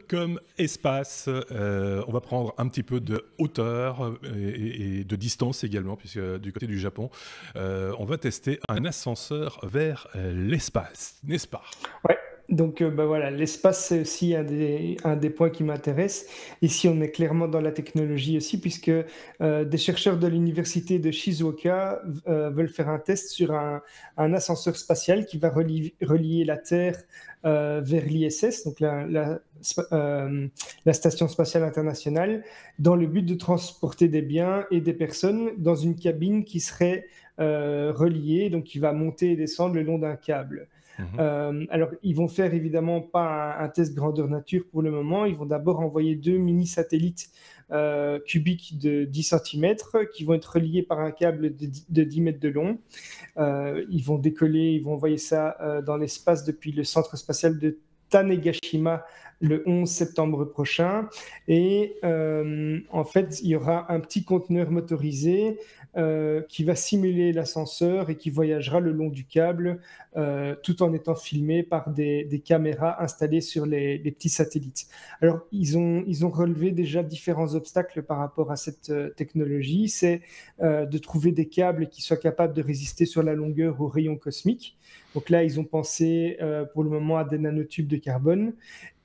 Comme espace, on va prendre un petit peu de hauteur et de distance également, puisque du côté du Japon, on va tester un ascenseur vers l'espace, n'est-ce pas? Ouais, donc bah, voilà, l'espace, c'est aussi un des points qui m'intéresse. Ici, on est clairement dans la technologie aussi, puisque des chercheurs de l'université de Shizuoka veulent faire un test sur un ascenseur spatial qui va relier la Terre vers l'ISS, donc la Station spatiale internationale, dans le but de transporter des biens et des personnes dans une cabine qui serait reliée, donc qui va monter et descendre le long d'un câble. Mhm. Alors, ils vont faire évidemment pas un test grandeur nature pour le moment. Ils vont d'abord envoyer 2 mini-satellites cubiques de 10 cm qui vont être reliés par un câble de 10 mètres de long. Ils vont décoller, ils vont envoyer ça dans l'espace depuis le centre spatial de Tanegashima le 11 septembre prochain. Et en fait, il y aura un petit conteneur motorisé qui va simuler l'ascenseur et qui voyagera le long du câble tout en étant filmé par des caméras installées sur les petits satellites. Alors, ils ont relevé déjà différents obstacles par rapport à cette technologie. C'est de trouver des câbles qui soient capables de résister sur la longueur aux rayons cosmiques. Donc là, ils ont pensé pour le moment à des nanotubes de carbone.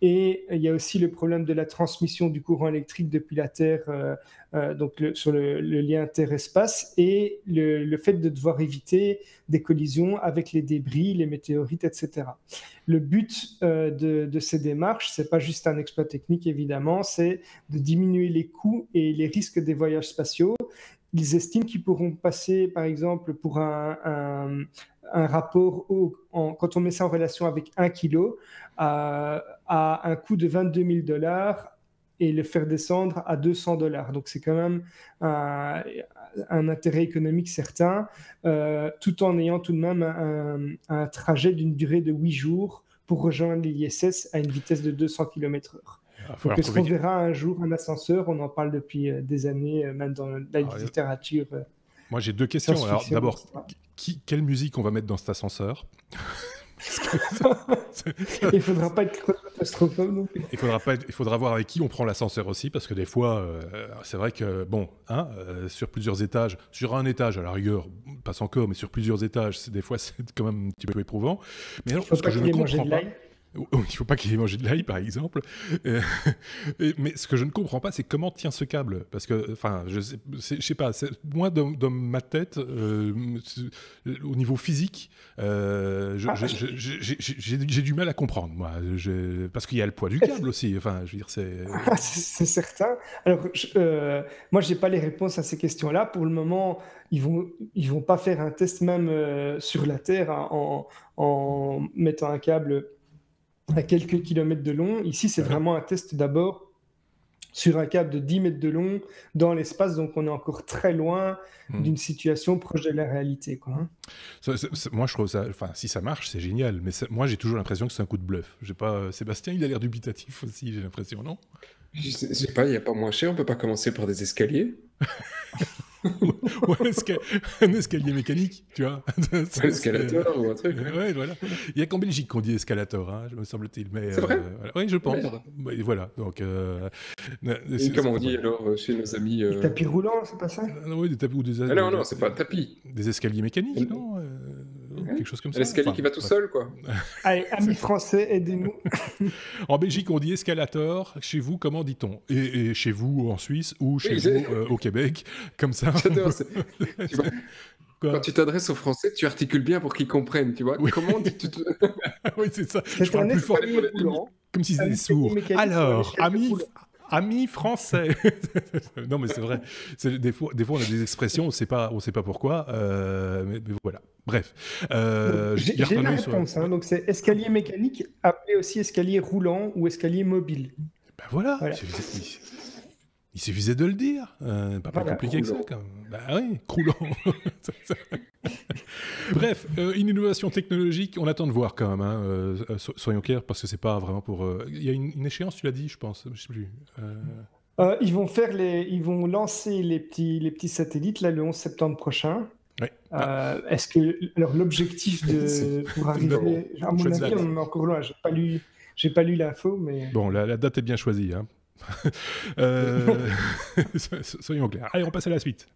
Et il y a aussi le problème de la transmission du courant électrique depuis la Terre, donc sur le lien Terre-espace, et le fait de devoir éviter des collisions avec les débris, les météorites, etc. Le but de ces démarches, c'est pas juste un exploit technique, évidemment, c'est de diminuer les coûts et les risques des voyages spatiaux. Ils estiment qu'ils pourront passer, par exemple, pour un rapport, quand on met ça en relation avec 1 kilo, à un coût de $22 000 et le faire descendre à $200. Donc c'est quand même un intérêt économique certain, tout en ayant tout de même un trajet d'une durée de 8 jours pour rejoindre l'ISS à une vitesse de 200 km/h. Il va Donc falloir est-ce trouver qu'on du... verra un jour un ascenseur? On en parle depuis des années, même dans la Alors, littérature moi, j'ai deux questions. Alors, science-fiction, d'abord, etc. quelle musique on va mettre dans cet ascenseur? Parce que Il ne faudra pas être claustrophobe non plus. il faudra voir avec qui on prend l'ascenseur aussi, parce que des fois, c'est vrai que, bon, hein, sur plusieurs étages, sur un étage à la rigueur, passe encore, mais sur plusieurs étages, des fois, c'est quand même un petit peu éprouvant. Mais Il ne alors, faut ce que pas je ne qu'il ait mangé comprends de pas, l'ail. il ne faut pas qu'il ait mangé de l'ail, par exemple. Euh, mais ce que je ne comprends pas, c'est comment tient ce câble. Parce que, enfin, je sais pas, moi, dans ma tête, au niveau physique, Ah, j'ai du mal à comprendre, moi. Parce qu'il y a le poids du câble aussi. Enfin, je veux dire, c'est... c'est certain. Alors, moi, je n'ai pas les réponses à ces questions-là. Pour le moment, ils vont pas faire un test même sur la Terre hein, en mettant un câble à quelques kilomètres de long. Ici, c'est Bah non. vraiment un test d'abord sur un câble de 10 mètres de long dans l'espace. Donc, on est encore très loin Hmm. d'une situation proche de la réalité, quoi, hein. Moi, je trouve ça... Enfin, si ça marche, c'est génial. Mais moi, j'ai toujours l'impression que c'est un coup de bluff. J'ai pas... Sébastien, il a l'air dubitatif aussi, j'ai l'impression, non? Je sais pas, il n'y a pas moins cher, on peut pas commencer par des escaliers? Ou un escalier mécanique, tu vois. Ou un escalator ou un truc, ouais. Ouais, voilà. Il n'y a qu'en Belgique qu'on dit escalator, hein, me semble-t-il. Mais C'est vrai? voilà. Oui, je Ah, pense. merde. Et voilà. Donc, Et comment on dit voilà. alors chez nos amis Le tapis roulant, c'est pas ça? Oui, des tapis ou Ah non, non, c'est pas un tapis. des escaliers mécaniques, Un, non ouais, quelque chose comme un ça. escalier Enfin, qui va tout bref. seul, quoi. Allez, amis français, aidez-nous. En Belgique, on dit escalator. Chez vous, comment dit-on et chez vous en Suisse ou chez Oui, vous au Québec, comme ça. j'adore. Tu vois, quand Quoi? tu t'adresses aux Français, tu articules bien pour qu'ils comprennent, tu vois. Oui. Comment dis-tu Oui, c'est ça. Je C'est parle un plus fort, escalier roulant. comme s'ils Un étaient escalier sourds. mécanique ou un Alors, escalier roulant. amis français. Non, mais c'est vrai. Des fois, on a des expressions, on sait pas pourquoi. Mais voilà. Bref. Donc, j'ai la Reprenons sur. réponse, hein. Ouais. Donc, c'est escalier mécanique, appelé aussi escalier roulant ou escalier mobile. Ben voilà. Voilà. Il suffisait de le dire. Pas plus Voilà. compliqué que ça, Croulant. quand même. Bah oui, croulant. Bref, une innovation technologique, on attend de voir quand même. Hein, soyons clairs, parce que c'est pas vraiment pour. Il y a une échéance, tu l'as dit, je pense. Je sais plus. Ils vont lancer les petits satellites là, le 11 septembre prochain. Ouais. Ah, Est-ce que alors l'objectif C'est pour c'est une bonne, arriver, à mon chouette avis, date. on est encore loin. J'ai pas lu J'ai pas lu l'info, mais... Bon, la date est bien choisie. Hein. Soyons clairs. Allez, on passe à la suite.